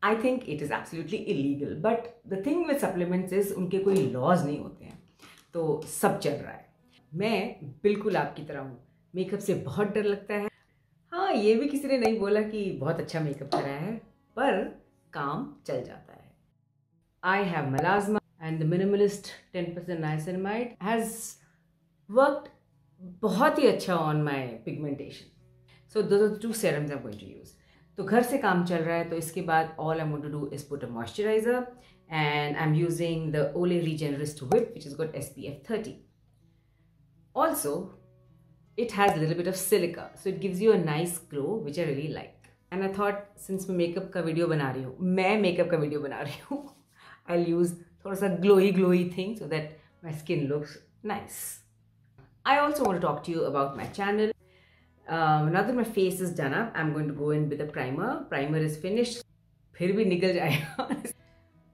I think it is absolutely illegal. But the thing with supplements is उनके कोई laws नहीं होते हैं, तो सब चल रहा है. मैं बिल्कुल आपकी तरह हूँ, मेकअप से बहुत डर लगता है. हाँ, ये भी किसी ने नहीं बोला कि बहुत अच्छा मेकअप करा है, पर काम चल जाता है. I have melasma and the minimalist 10% niacinamide has worked बहुत ही अच्छा on my pigmentation. So those are the two serums I'm going to use. तो घर से काम चल रहा है, तो इसके बाद all I'm going to do is put a moisturizer, and I'm using the Olay Regenerist Whip, which has got SPF 30. Also, it has a little bit of silica, so it gives you a nice glow, which I really like. And I thought, since मैं makeup का video बना रही हूँ, I'll use थोड़ा सा glowy thing so that my skin looks nice. I also want to talk to you about my channel. Now that my face is done up, I'm going to go in with a primer. Primer is finished. फिर भी निकल जाएगा.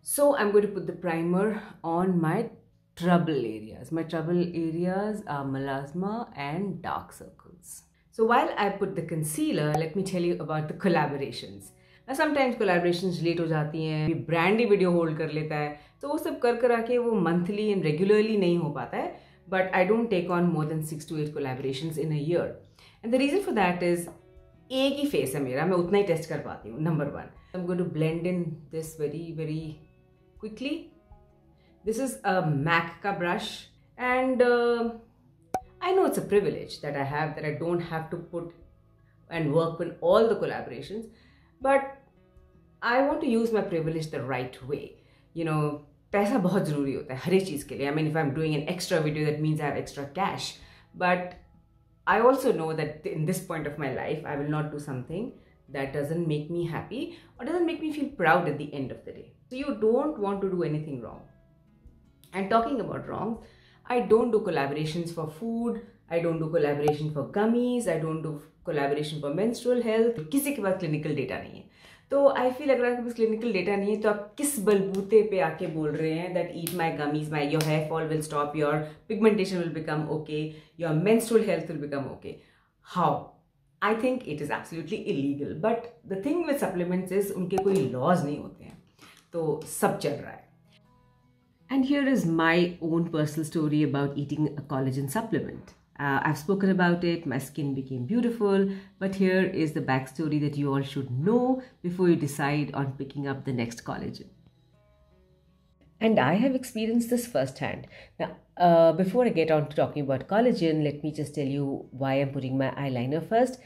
So I'm going to put the primer on my trouble areas. My trouble areas are melasma and dark circles. So while I put the concealer, let me tell you about the collaborations. Now sometimes collaborations late हो जाती हैं, brand ही video hold कर लेता है, तो वो सब कर आके वो monthly and regularly नहीं हो पाता है. But I don't take on more than 6 to 8 collaborations in a year. And the reason for that is, एक ही face है मेरा, मैं उतना ही test कर पाती हूँ. Number one, I'm going to blend in this very quickly. This is a MAC ka brush, and I know it's a privilege that I have, that I don't have to put and work with all the collaborations, but I want to use my privilege the right way. You know, पैसा बहुत ज़रूरी होता है हर एक चीज़ के लिए. I mean, if I'm doing an extra video, that means I have extra cash. But I also know that in this point of my life, I will not do something that doesn't make me happy or doesn't make me feel proud at the end of the day. So you don't want to do anything wrong. And talking about wrong, I don't do collaborations for food, I don't do collaboration for gummies, I don't do collaboration for menstrual health. किसी के पास clinical data नहीं है. तो I feel अगर आपके पास clinical data नहीं है, तो आप किस बलबूते पे आके बोल रहे हैं that eat my gummies, your hair fall will stop, your pigmentation will become okay, your menstrual health will become okay. How? I think it is absolutely illegal. But the thing with supplements is उनके कोई laws नहीं होते हैं, तो सब चल रहा है. And here is my own personal story about eating a collagen supplement. I've spoken about it, my skin became beautiful, but here is the backstory that you all should know before you decide on picking up the next collagen. And I have experienced this firsthand. Now, before I get on to talking about collagen, let me just tell you why I'm putting my eyeliner first.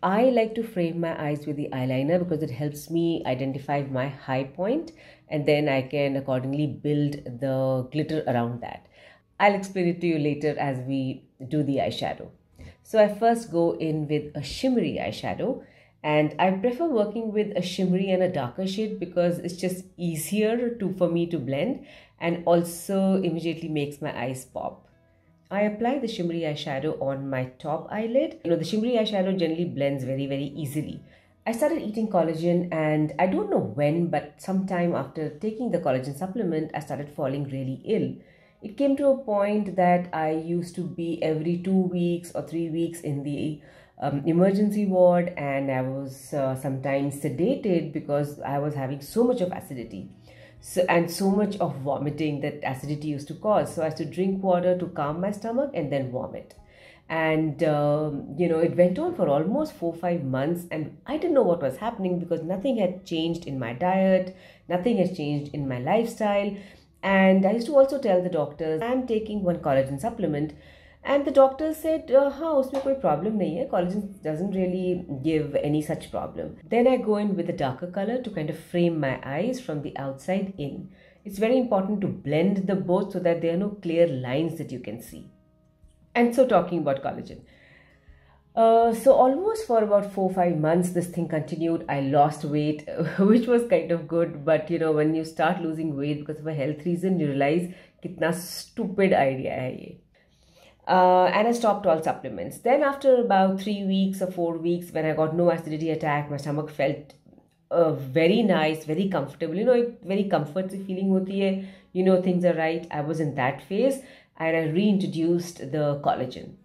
I like to frame my eyes with the eyeliner because it helps me identify my high point, and then I can accordingly build the glitter around that. I'll explain it to you later as we do the eyeshadow. So I first go in with a shimmery eyeshadow, and I prefer working with a shimmery and a darker shade because it's just easier for me to blend, and also immediately makes my eyes pop. I apply the shimmery eyeshadow on my top eyelid. You know, the shimmery eyeshadow generally blends very easily. I started eating collagen, and I don't know when, but sometime after taking the collagen supplement, I started falling really ill. It came to a point that I used to be every 2 weeks or 3 weeks in the emergency ward, and I was sometimes sedated because I was having so much of acidity. And so much of vomiting that acidity used to cause. So I used to drink water to calm my stomach and then vomit. And, you know, it went on for almost 4-5 months, and I didn't know what was happening because nothing had changed in my diet, nothing has changed in my lifestyle. And I used to also tell the doctors, I'm taking one collagen supplement. And the doctor said, हाँ, उसमें कोई problem नहीं है. Collagen doesn't really give any such problem. Then I go in with a darker color to kind of frame my eyes from the outside in. It's very important to blend the both so that there are no clear lines that you can see. And so talking about collagen. So almost for about 4-5 months, this thing continued. I lost weight, which was kind of good. But you know, when you start losing weight because of a health reason, you realize कितना stupid idea है ये. And I stopped all supplements. Then after about 3 weeks or 4 weeks, when I got no acidity attack, my stomach felt very nice, very comfortable. You know, very comfortable feeling hoti hai. You know, things are right. I was in that phase, and I reintroduced the collagen.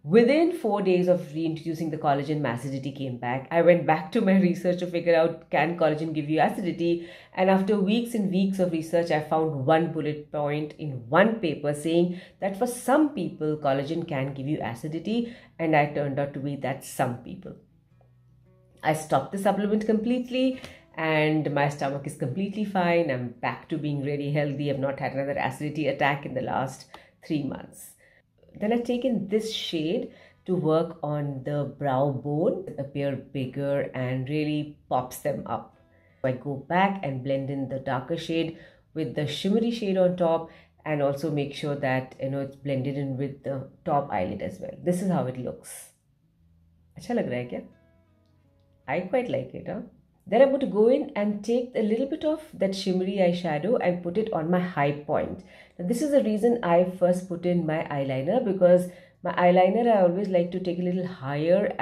Within 4 days of reintroducing the collagen, my acidity came back. I went back to my research to figure out, can collagen give you acidity? And after weeks and weeks of research, I found one bullet point in one paper saying that for some people, collagen can give you acidity. And I turned out to be that some people. I stopped the supplement completely and my stomach is completely fine. I'm back to being really healthy. I've not had another acidity attack in the last 3 months. Then I've taken this shade to work on the brow bone, appear bigger and really pops them up. I go back and blend in the darker shade with the shimmery shade on top and also make sure that it's blended in with the top eyelid as well. This is how it looks. Acha lag raha hai kya? I quite like it, huh? Then I'm going to go in and take a little bit of that shimmery eyeshadow and put it on my high point. Now, this is the reason I first put in my eyeliner, because my eyeliner I always like to take a little higher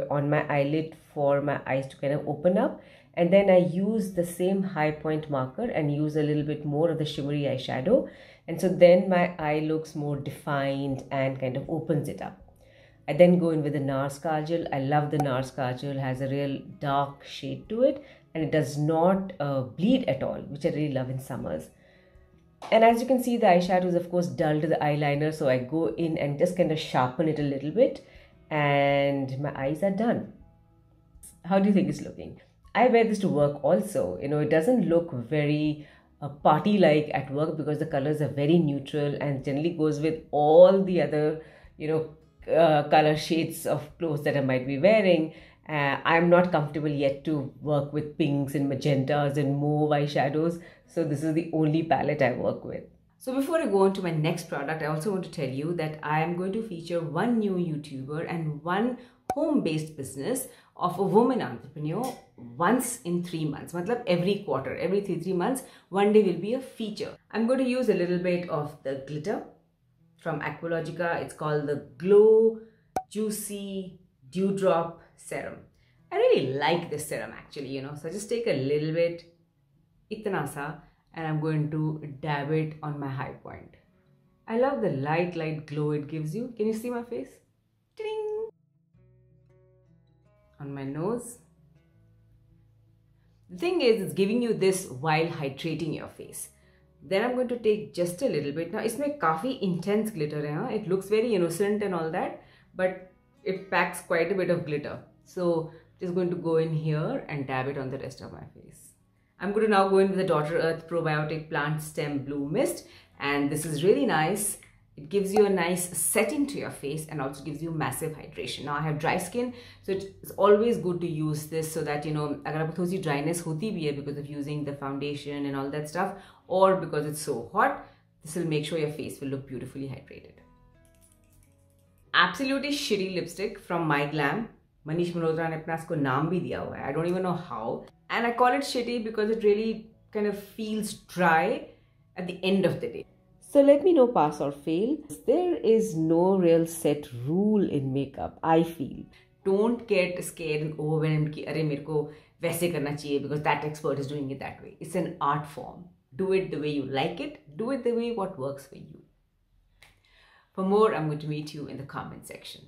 on my eyelid for my eyes to kind of open up. And then I use the same high point marker and use a little bit more of the shimmery eyeshadow. And so then my eye looks more defined and kind of opens it up. I then go in with the NARS Kajal. I love the NARS Kajal. It has a real dark shade to it and it does not bleed at all, which I really love in summers. And as you can see, the eyeshadow is of course dull to the eyeliner, so I go in and just kind of sharpen it a little bit and my eyes are done. How do you think it's looking? I wear this to work also. It doesn't look very party-like at work because the colors are very neutral and generally goes with all the other, color shades of clothes that I might be wearing. I'm not comfortable yet to work with pinks and magentas and mauve eyeshadows, so this is the only palette I work with. So before I go on to my next product, I also want to tell you that I am going to feature one new YouTuber and one home-based business of a woman entrepreneur once in 3 months. Matlab every quarter, every 3 months, one day will be a feature. I'm going to use a little bit of the glitter from Aqualogica. It's called the Glow Juicy Dewdrop Serum. I really like this serum actually, so I just take a little bit, itna sa, and I'm going to dab it on my high point. I love the light glow it gives you. Can you see my face? Ding! On my nose. The thing is, it's giving you this while hydrating your face. Then I'm going to take just a little bit. Now, इसमें काफी intense glitter है, huh? It looks very innocent and all that, but it packs quite a bit of glitter. So, just going to go in here and dab it on the rest of my face. I'm going to now go in with the Daughter Earth Probiotic Plant Stem Blue Mist, and this is really nice. It gives you a nice setting to your face and also gives you massive hydration. Now I have dry skin, so it's always good to use this so that, अगर आपको थोड़ी सी dryness होती भी है because of using the foundation and all that stuff, or because it's so hot, this will make sure your face will look beautifully hydrated. Absolutely shitty lipstick from My Glam. Manish Malhotra ने अपना इसको नाम भी दिया हुआ है. I don't even know how. And I call it shitty because it really kind of feels dry at the end of the day. So let me know, pass or fail. There is no real set rule in makeup, I feel. Don't get scared and overwhelmed कि अरे मेरे को वैसे करना चाहिए because that expert is doing it that way. It's an art form. Do it the way you like it. Do it the way what works for you. For more, I'm going to meet you in the comment section.